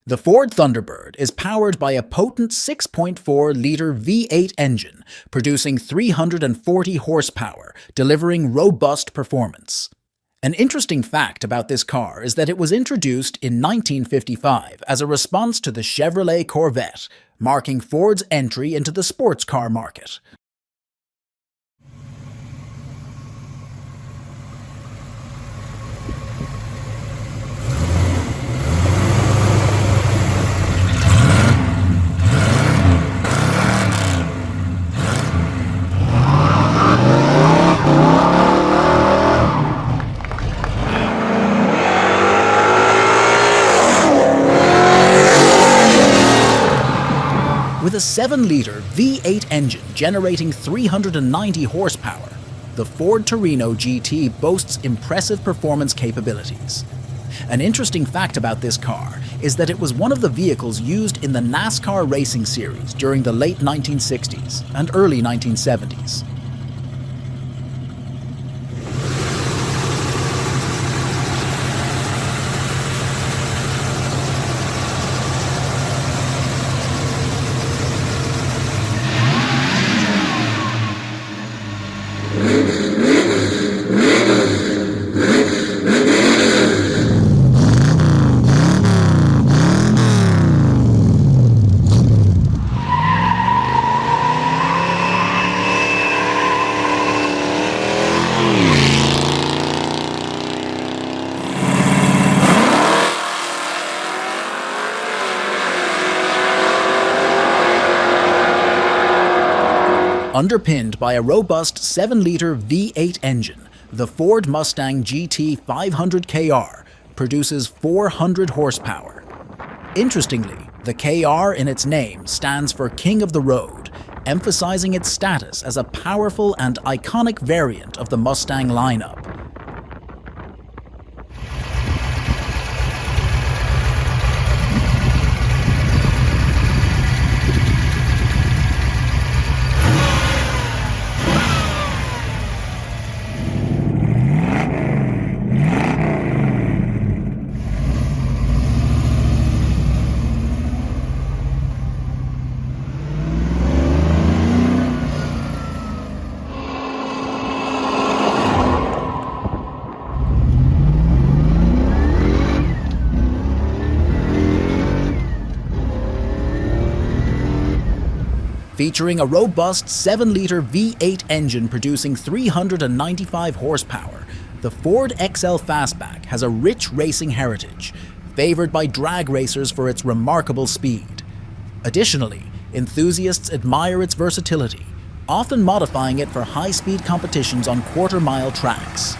The Ford Thunderbird is powered by a potent 6.4-liter V8 engine, producing 340 horsepower, delivering robust performance. An interesting fact about this car is that it was introduced in 1955 as a response to the Chevrolet Corvette, marking Ford's entry into the sports car market. With a 7-liter V8 engine generating 390 horsepower, the Ford Torino GT boasts impressive performance capabilities. An interesting fact about this car is that it was one of the vehicles used in the NASCAR racing series during the late 1960s and early 1970s. Underpinned by a robust 7-liter V8 engine, the Ford Mustang GT 500KR produces 400 horsepower. Interestingly, the KR in its name stands for King of the Road, emphasizing its status as a powerful and iconic variant of the Mustang lineup. Featuring a robust 7-liter V8 engine producing 395 horsepower, the Ford XL Fastback has a rich racing heritage, favored by drag racers for its remarkable speed. Additionally, enthusiasts admire its versatility, often modifying it for high-speed competitions on quarter-mile tracks.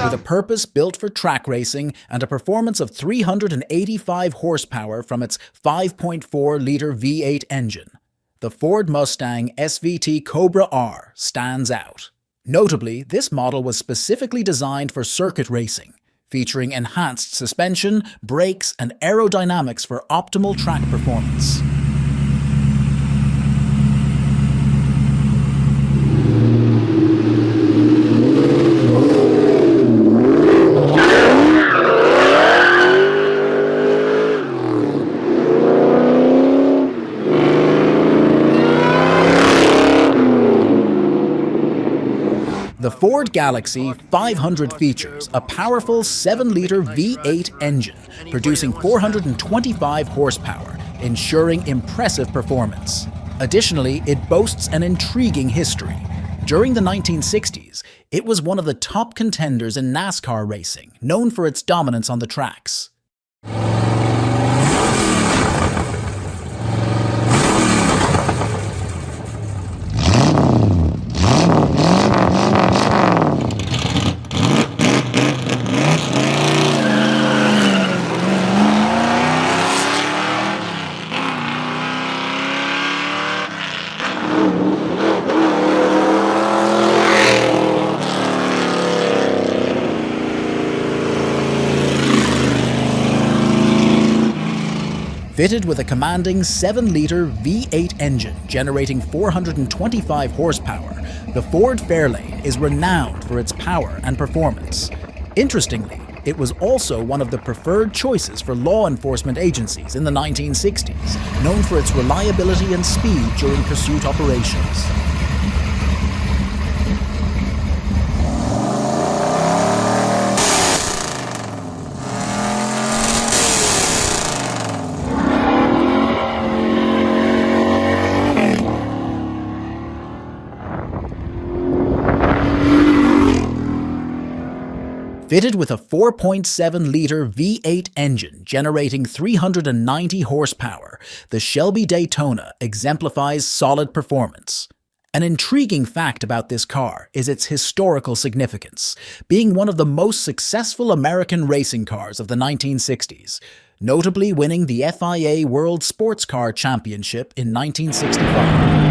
With a purpose built for track racing and a performance of 385 horsepower from its 5.4-liter V8 engine, the Ford Mustang SVT Cobra R stands out. Notably, this model was specifically designed for circuit racing, featuring enhanced suspension, brakes, and aerodynamics for optimal track performance. The Ford Galaxy 500 features a powerful 7-liter V8 engine, producing 425 horsepower, ensuring impressive performance. Additionally, it boasts an intriguing history. During the 1960s, it was one of the top contenders in NASCAR racing, known for its dominance on the tracks. Fitted with a commanding 7-liter V8 engine generating 425 horsepower, the Ford Fairlane is renowned for its power and performance. Interestingly, it was also one of the preferred choices for law enforcement agencies in the 1960s, known for its reliability and speed during pursuit operations. Fitted with a 4.7-liter V8 engine generating 390 horsepower, the Shelby Daytona exemplifies solid performance. An intriguing fact about this car is its historical significance, being one of the most successful American racing cars of the 1960s, notably winning the FIA World Sports Car Championship in 1965.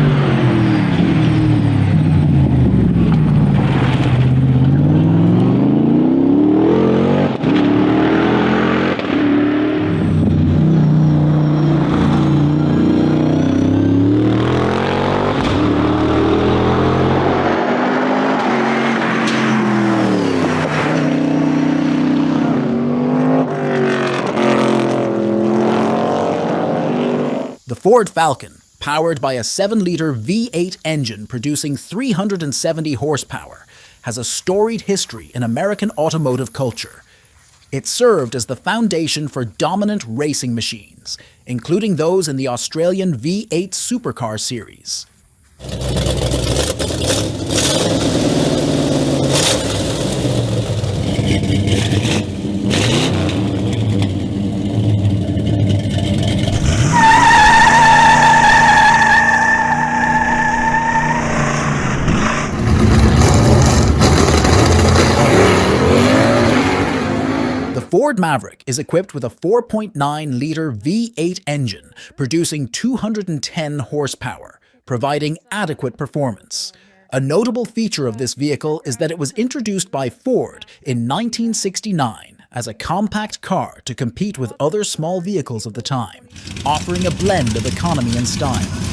The Ford Falcon, powered by a 7-liter V8 engine producing 370 horsepower, has a storied history in American automotive culture. It served as the foundation for dominant racing machines, including those in the Australian V8 supercar series. The Ford Maverick is equipped with a 4.9-liter V8 engine, producing 210 horsepower, providing adequate performance. A notable feature of this vehicle is that it was introduced by Ford in 1969 as a compact car to compete with other small vehicles of the time, offering a blend of economy and style.